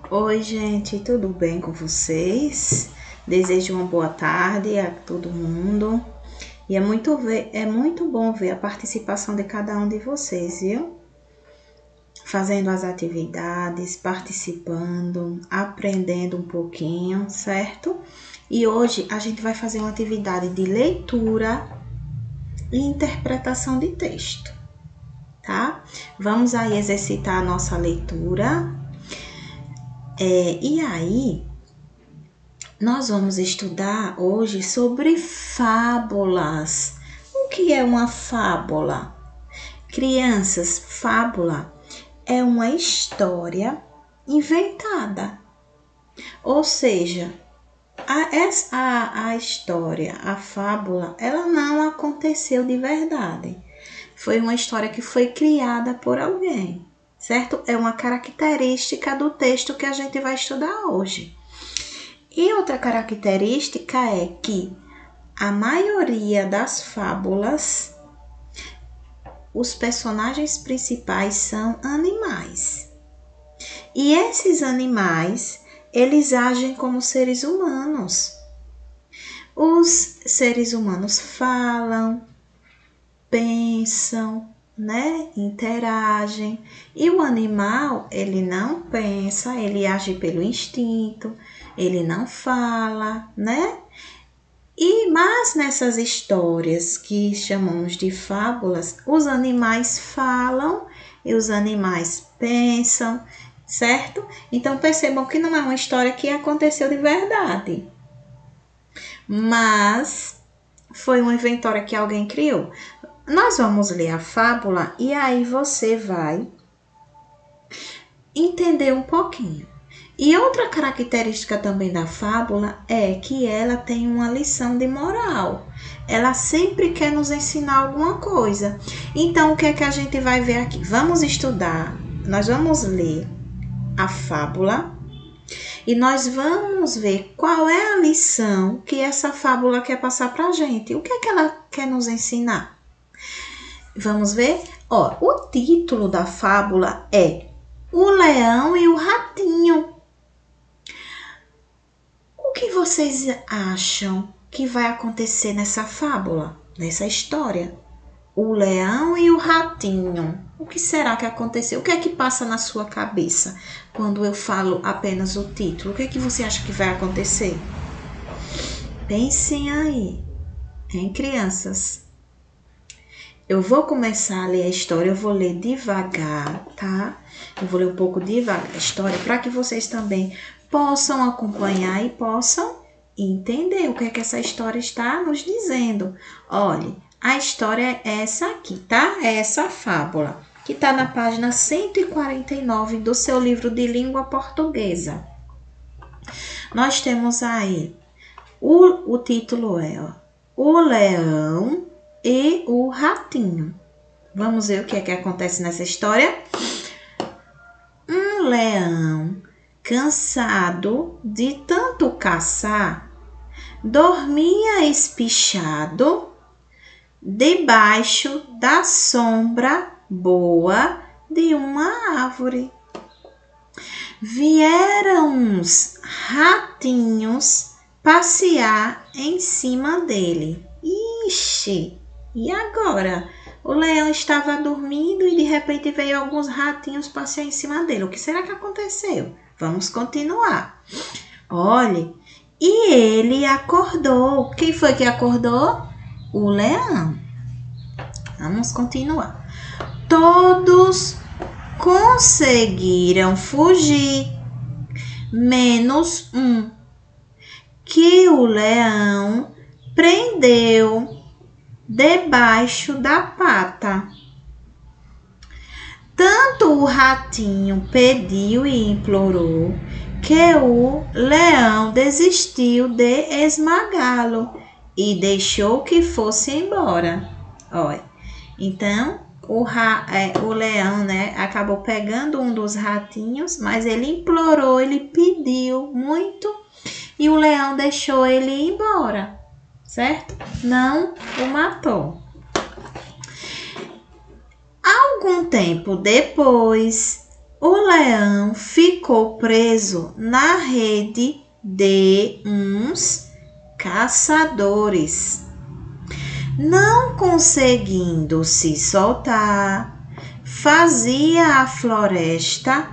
Oi, gente, tudo bem com vocês? Desejo uma boa tarde a todo mundo. E é muito bom ver a participação de cada um de vocês, viu? Fazendo as atividades, participando, aprendendo um pouquinho, certo? E hoje a gente vai fazer uma atividade de leitura e interpretação de texto, tá? Vamos aí exercitar a nossa leitura. E aí, nós vamos estudar hoje sobre fábulas. O que é uma fábula? Crianças, fábula é uma história inventada. Ou seja, a história, a fábula, ela não aconteceu de verdade. Foi uma história que foi criada por alguém, certo? É uma característica do texto que a gente vai estudar hoje. E outra característica é que a maioria das fábulas, os personagens principais são animais. E esses animais, eles agem como seres humanos. Os seres humanos falam, pensam, né? Interagem. E o animal, ele não pensa, ele age pelo instinto, ele não fala, né? Mas nessas histórias que chamamos de fábulas, os animais falam e os animais pensam, certo? Então percebam que não é uma história que aconteceu de verdade, mas foi uma inventória que alguém criou. Nós vamos ler a fábula e aí você vai entender um pouquinho. E outra característica também da fábula é que ela tem uma lição de moral. Ela sempre quer nos ensinar alguma coisa. Então, o que é que a gente vai ver aqui? Vamos estudar, nós vamos ler a fábula e nós vamos ver qual é a lição que essa fábula quer passar para a gente. O que é que ela quer nos ensinar? Vamos ver? O título da fábula é O Leão e o Ratinho. O que vocês acham que vai acontecer nessa fábula, nessa história? O leão e o ratinho. O que será que aconteceu? O que é que passa na sua cabeça quando eu falo apenas o título? O que é que você acha que vai acontecer? Pensem aí, hein, crianças? Eu vou começar a ler a história, eu vou ler devagar, tá? Eu vou ler um pouco devagar a história para que vocês também possam acompanhar e possam entender o que é que essa história está nos dizendo. Olhe, a história é essa aqui, tá? É essa fábula, que está na página 149 do seu livro de língua portuguesa. Nós temos aí, o título é O Leão e o Ratinho. Vamos ver o que é que acontece nessa história? Um leão, cansado de tanto caçar, dormia espichado debaixo da sombra boa de uma árvore. Vieram uns ratinhos passear em cima dele. Ixi! E agora? O leão estava dormindo e de repente veio alguns ratinhos passear em cima dele. O que será que aconteceu? Vamos continuar. Olhe, e ele acordou. Quem foi que acordou? O leão. Vamos continuar. Todos conseguiram fugir, menos um, que o leão prendeu debaixo da pata. Tanto o ratinho pediu e implorou que o leão desistiu de esmagá-lo e deixou que fosse embora. Olha, então o leão, né, acabou pegando um dos ratinhos, mas ele implorou, ele pediu muito e o leão deixou ele ir embora, certo? Não o matou. Algum tempo depois, O leão ficou preso na rede de uns caçadores. Não conseguindo se soltar, fazia a floresta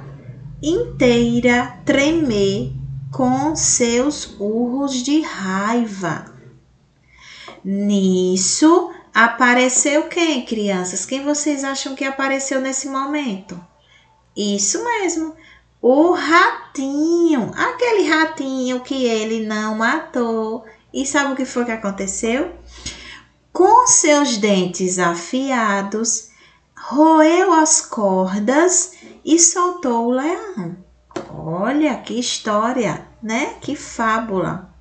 inteira tremer com seus urros de raiva. Nisso, apareceu quem, crianças? Quem vocês acham que apareceu nesse momento? Isso mesmo, o ratinho, aquele ratinho que ele não matou. E sabe o que foi que aconteceu? Com seus dentes afiados, roeu as cordas e soltou o leão. Olha que história, né? Que fábula.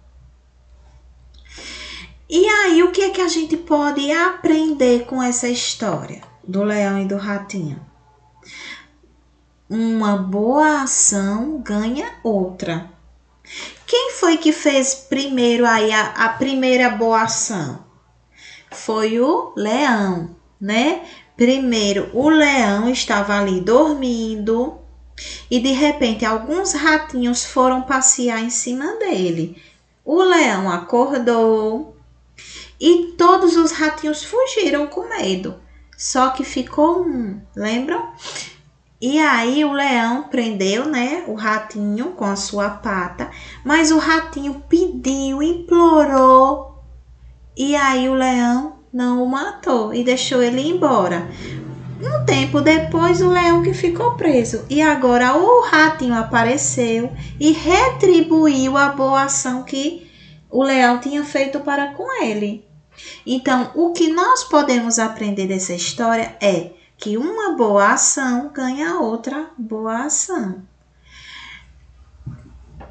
E aí, o que é que a gente pode aprender com essa história do leão e do ratinho? Uma boa ação ganha outra. Quem foi que fez primeiro aí a primeira boa ação? Foi o leão, né? Primeiro, o leão estava ali dormindo e de repente alguns ratinhos foram passear em cima dele. O leão acordou e todos os ratinhos fugiram com medo. Só que ficou um, lembram? E aí o leão prendeu, né, o ratinho com a sua pata, mas o ratinho pediu, implorou. E aí o leão não o matou e deixou ele ir embora. Um tempo depois, o leão que ficou preso. E agora o ratinho apareceu e retribuiu a boa ação que o leão tinha feito para com ele. Então, o que nós podemos aprender dessa história é que uma boa ação ganha outra boa ação.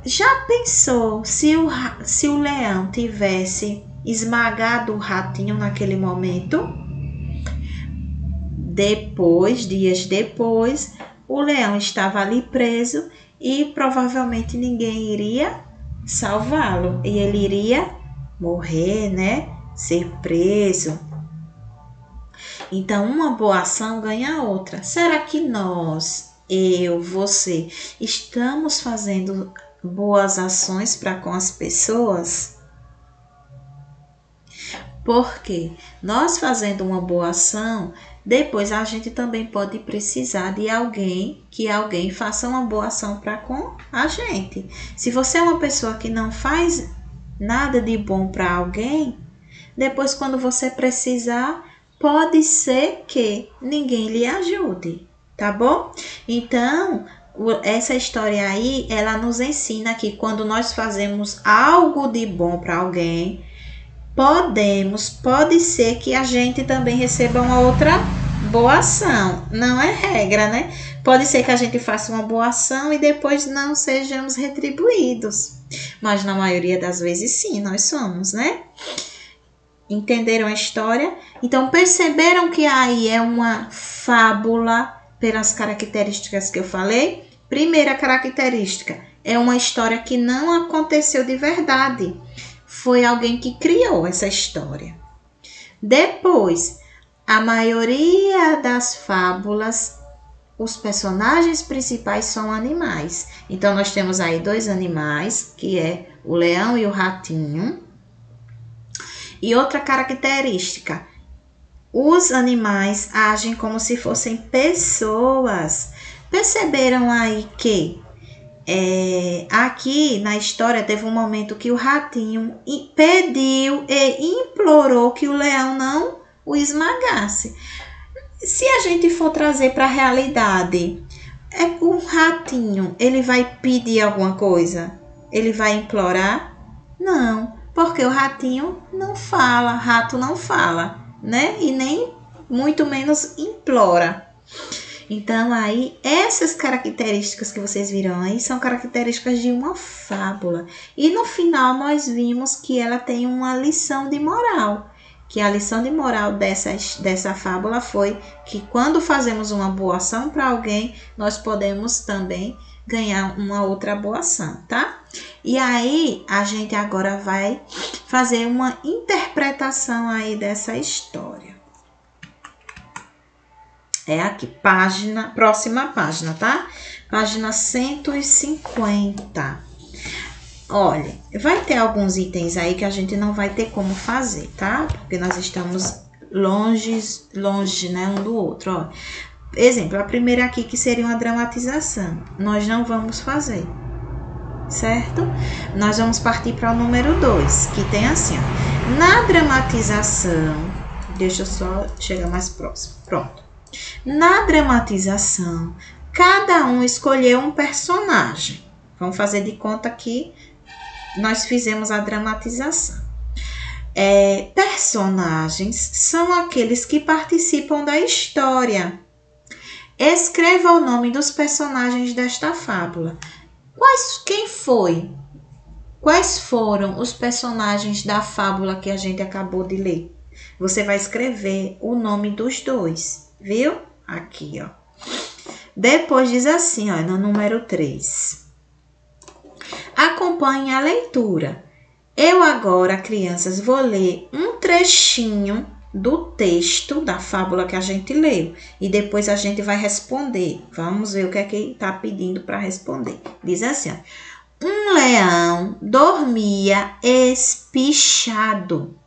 Já pensou se o leão tivesse esmagado o ratinho naquele momento? Dias depois, o leão estava ali preso e provavelmente ninguém iria salvá-lo. E ele iria morrer, né? Ser preso. Então, uma boa ação ganha outra. Será que nós, eu, você, estamos fazendo boas ações para com as pessoas? Porque nós fazendo uma boa ação, depois a gente também pode precisar de alguém, que alguém faça uma boa ação para com a gente. Se você é uma pessoa que não faz nada de bom para alguém, depois quando você precisar, pode ser que ninguém lhe ajude, tá bom? Então, essa história aí, ela nos ensina que quando nós fazemos algo de bom para alguém, pode ser que a gente também receba uma outra boa ação. Não é regra, né? Pode ser que a gente faça uma boa ação e depois não sejamos retribuídos. Mas na maioria das vezes sim, nós somos, né? Entenderam a história? Então perceberam que aí é uma fábula pelas características que eu falei? Primeira característica, é uma história que não aconteceu de verdade. Foi alguém que criou essa história. Depois, a maioria das fábulas, os personagens principais são animais. Então, nós temos aí dois animais, que é o leão e o ratinho. E outra característica, os animais agem como se fossem pessoas. Perceberam aí que aqui na história teve um momento que o ratinho pediu e implorou que o leão não o esmagasse. Se a gente for trazer para a realidade, o ratinho, ele vai pedir alguma coisa? Ele vai implorar? Não, porque o ratinho não fala, rato não fala, né? E nem muito menos implora. Então, aí, essas características que vocês viram aí são características de uma fábula. E no final, nós vimos que ela tem uma lição de moral. Que a lição de moral dessa fábula foi que quando fazemos uma boa ação para alguém, nós podemos também ganhar uma outra boa ação, tá? E aí, a gente agora vai fazer uma interpretação aí dessa história. É aqui, próxima página, tá? Página 150. Olha, vai ter alguns itens aí que a gente não vai ter como fazer, tá? Porque nós estamos longe, né, um do outro, ó. Exemplo, a primeira aqui que seria uma dramatização. Nós não vamos fazer, certo? Nós vamos partir para o número 2, que tem assim, ó. Na dramatização, deixa eu só chegar mais próximo, pronto. Na dramatização, cada um escolheu um personagem. Vamos fazer de conta que nós fizemos a dramatização. Personagens são aqueles que participam da história. Escreva o nome dos personagens desta fábula. Quais foram os personagens da fábula que a gente acabou de ler? Você vai escrever o nome dos dois, viu? Aqui, ó. Depois diz assim, ó, no número 3. Acompanhe a leitura. Eu agora, crianças, vou ler um trechinho do texto da fábula que a gente leu. E depois a gente vai responder. Vamos ver o que é que está pedindo para responder. Diz assim, ó. Um leão dormia espichado.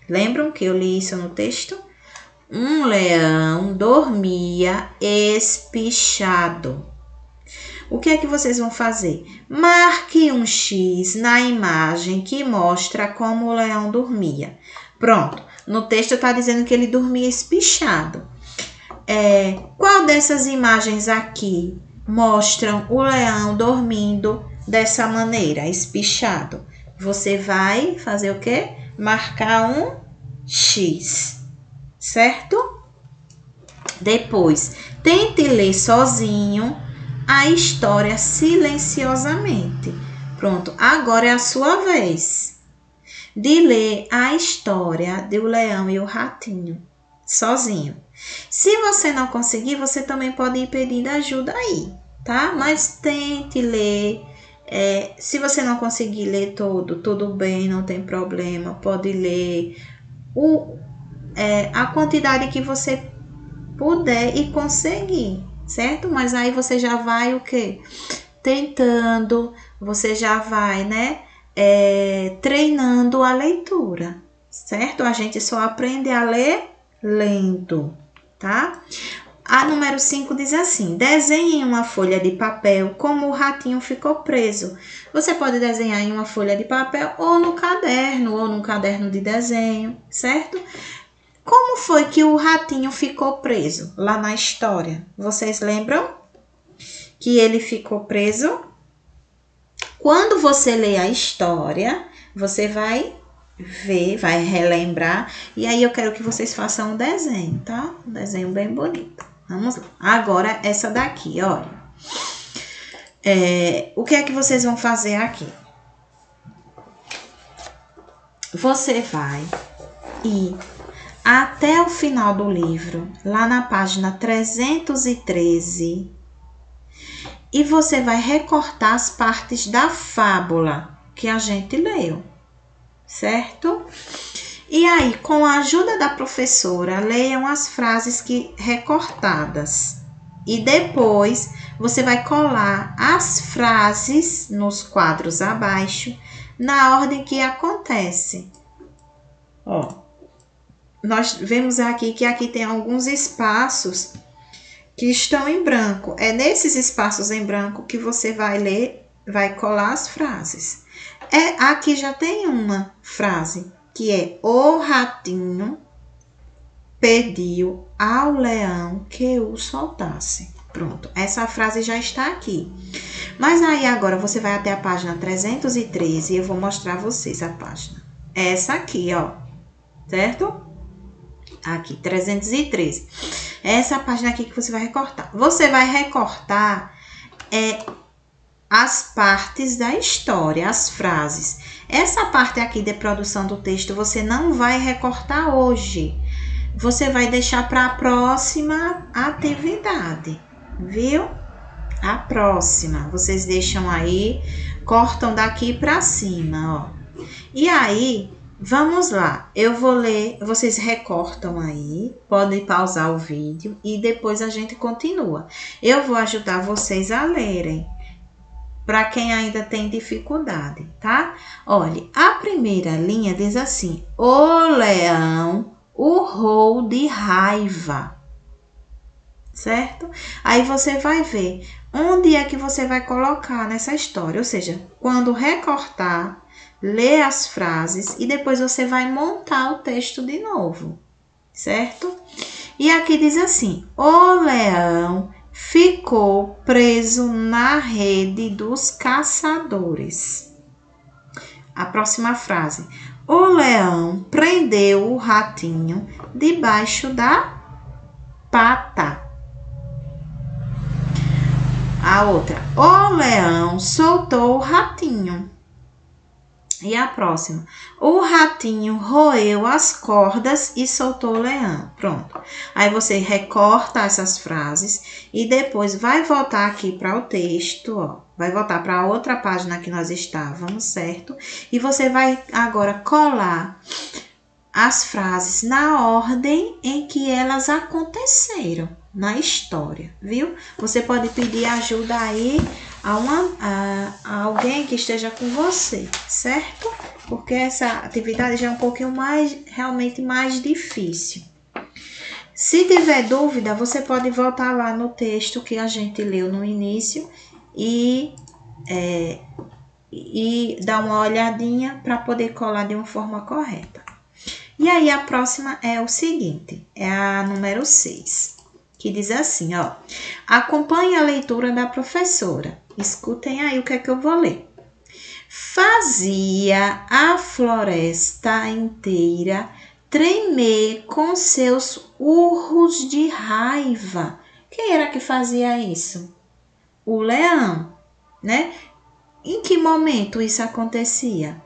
Lembram que eu li isso no texto? Um leão dormia espichado. O que é que vocês vão fazer? Marque um X na imagem que mostra como o leão dormia. Pronto, no texto está dizendo que ele dormia espichado. Qual dessas imagens aqui mostram o leão dormindo dessa maneira, espichado? Você vai fazer o quê? Marcar um X, certo? Depois, tente ler sozinho a história silenciosamente. Pronto, agora é a sua vez de ler a história do leão e o ratinho sozinho. Se você não conseguir, você também pode ir pedindo ajuda aí, tá? Mas tente ler. Se você não conseguir ler todo, tudo bem, não tem problema. Pode ler a quantidade que você puder e conseguir, certo? Mas aí você já vai o quê? Tentando, você já vai, né? Treinando a leitura, certo? A gente só aprende a ler lendo, tá? A número 5 diz assim: desenhe em uma folha de papel como o ratinho ficou preso. Você pode desenhar em uma folha de papel ou no caderno, ou num caderno de desenho, certo? Como foi que o ratinho ficou preso lá na história? Vocês lembram que ele ficou preso? Quando você lê a história, você vai ver, vai relembrar. E aí eu quero que vocês façam um desenho, tá? Um desenho bem bonito. Vamos lá. Agora, essa daqui, olha. O que é que vocês vão fazer aqui? Você vai ir até o final do livro, lá na página 313, e você vai recortar as partes da fábula que a gente leu, certo? E aí, com a ajuda da professora, leiam as frases recortadas. E depois, você vai colar as frases nos quadros abaixo, na ordem que acontece. Ó. Nós vemos aqui que aqui tem alguns espaços que estão em branco. É nesses espaços em branco que você vai ler, vai colar as frases. Aqui já tem uma frase, que é: o ratinho pediu ao leão que o soltasse. Pronto, essa frase já está aqui. Mas aí agora você vai até a página 313 e eu vou mostrar a vocês a página. Essa aqui, ó, certo? Aqui, 313. Essa página aqui que você vai recortar. Você vai recortar as partes da história, as frases. Essa parte aqui de produção do texto você não vai recortar hoje. Você vai deixar para a próxima atividade, viu? A próxima. Vocês deixam aí, cortam daqui para cima, ó. E aí, Vamos lá, eu vou ler, vocês recortam aí, podem pausar o vídeo e depois a gente continua. Eu vou ajudar vocês a lerem, para quem ainda tem dificuldade, tá? Olha, a primeira linha diz assim: o leão urrou de raiva, certo? Aí você vai ver onde é que você vai colocar nessa história, ou seja, quando recortar, lê as frases e depois você vai montar o texto de novo, certo? E aqui diz assim: o leão ficou preso na rede dos caçadores. A próxima frase: o leão prendeu o ratinho debaixo da pata. A outra: o leão soltou o ratinho. E a próxima: o ratinho roeu as cordas e soltou o leão. Pronto. Aí você recorta essas frases e depois vai voltar aqui para o texto, ó. Vai voltar para a outra página que nós estávamos, certo? E você vai agora colar as frases na ordem em que elas aconteceram na história, viu? Você pode pedir ajuda aí a alguém que esteja com você, certo? Porque essa atividade já é um pouquinho mais, realmente mais difícil. Se tiver dúvida, você pode voltar lá no texto que a gente leu no início e dar uma olhadinha para poder colar de uma forma correta. E aí a próxima é o seguinte, é a número 6, que diz assim, ó: acompanhe a leitura da professora. Escutem aí o que é que eu vou ler. Fazia a floresta inteira tremer com seus urros de raiva. Quem era que fazia isso? O leão, né? Em que momento isso acontecia?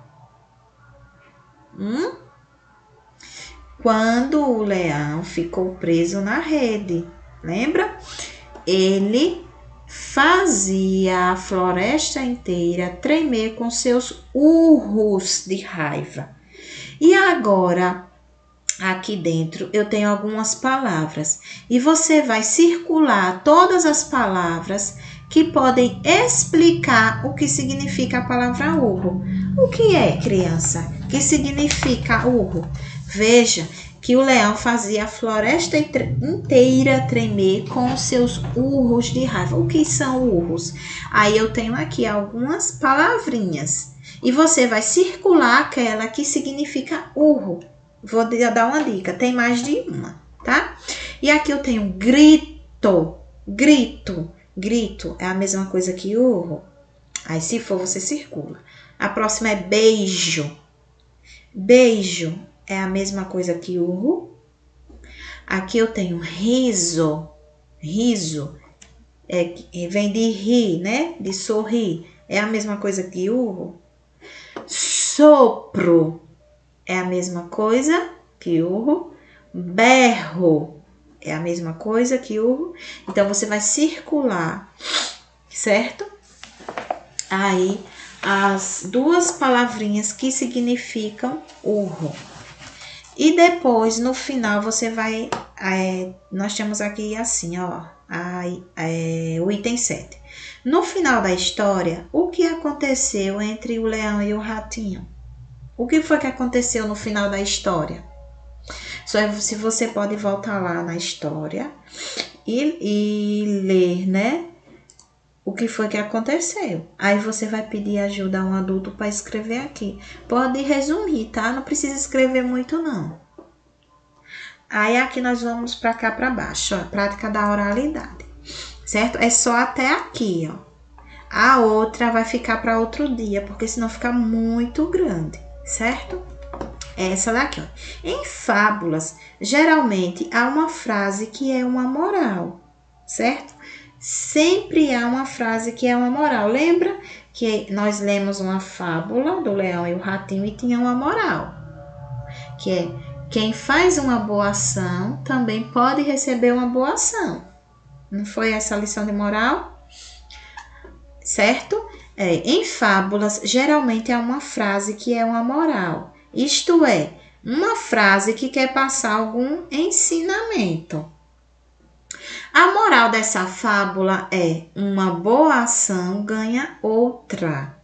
Quando o leão ficou preso na rede, lembra? Ele fazia a floresta inteira tremer com seus urros de raiva. E agora, aqui dentro, eu tenho algumas palavras e você vai circular todas as palavras que podem explicar o que significa a palavra urro. O que é, criança? O que significa urro? Veja que o leão fazia a floresta inteira tremer com seus urros de raiva. O que são urros? Aí eu tenho aqui algumas palavrinhas e você vai circular aquela que significa urro. Vou dar uma dica, tem mais de uma, tá? E aqui eu tenho grito, grito. Grito é a mesma coisa que urro. Aí se for, você circula. A próxima é beijo. Beijo é a mesma coisa que urro. Aqui eu tenho riso. Riso vem de rir, né? De sorrir. É a mesma coisa que urro. Sopro é a mesma coisa que urro. Berro é a mesma coisa que urro. Então, você vai circular, certo? Aí, as duas palavrinhas que significam urro. E depois, no final, você vai... nós temos aqui assim, ó, o item 7. No final da história, o que aconteceu entre o leão e o ratinho? O que foi que aconteceu no final da história? Só se você pode voltar lá na história e ler, né? O que foi que aconteceu. Aí você vai pedir ajuda a um adulto para escrever aqui. Pode resumir, tá? Não precisa escrever muito, não. Aí aqui nós vamos para cá para baixo, ó, prática da oralidade, certo? É só até aqui, ó. A outra vai ficar para outro dia, porque senão fica muito grande, certo? Essa daqui, ó. Em fábulas, geralmente há uma frase que é uma moral, certo? Sempre há uma frase que é uma moral. Lembra que nós lemos uma fábula do leão e o ratinho e tinha uma moral, que é: quem faz uma boa ação também pode receber uma boa ação. Não foi essa a lição de moral? Certo? Em fábulas, geralmente há uma frase que é uma moral. Isto é, uma frase que quer passar algum ensinamento. A moral dessa fábula é: uma boa ação ganha outra.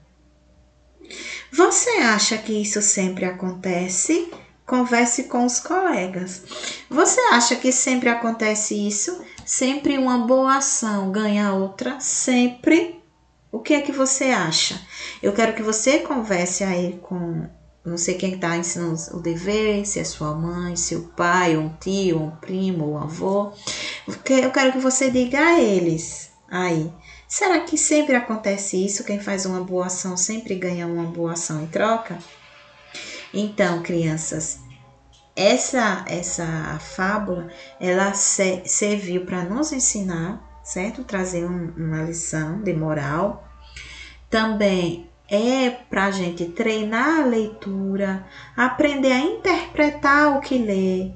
Você acha que isso sempre acontece? Converse com os colegas. Você acha que sempre acontece isso? Sempre uma boa ação ganha outra? Sempre? O que é que você acha? Eu quero que você converse aí com, não sei quem está ensinando o dever, se é sua mãe, seu pai, um tio, um primo, um avô. Eu quero que você diga a eles aí. Será que sempre acontece isso? Quem faz uma boa ação sempre ganha uma boa ação em troca? Então, crianças, essa fábula, ela serviu para nos ensinar, certo? Trazer uma lição de moral. Também é para a gente treinar a leitura, aprender a interpretar o que lê,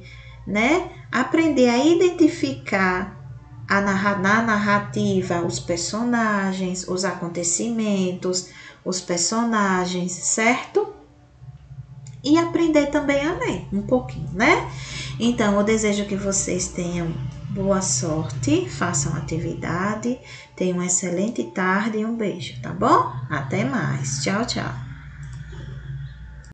né? Aprender a identificar na narrativa os personagens, os acontecimentos, os personagens, certo? E aprender também a ler um pouquinho, né? Então, eu desejo que vocês tenham boa sorte, façam atividade, tenham uma excelente tarde e um beijo, tá bom? Até mais. Tchau, tchau.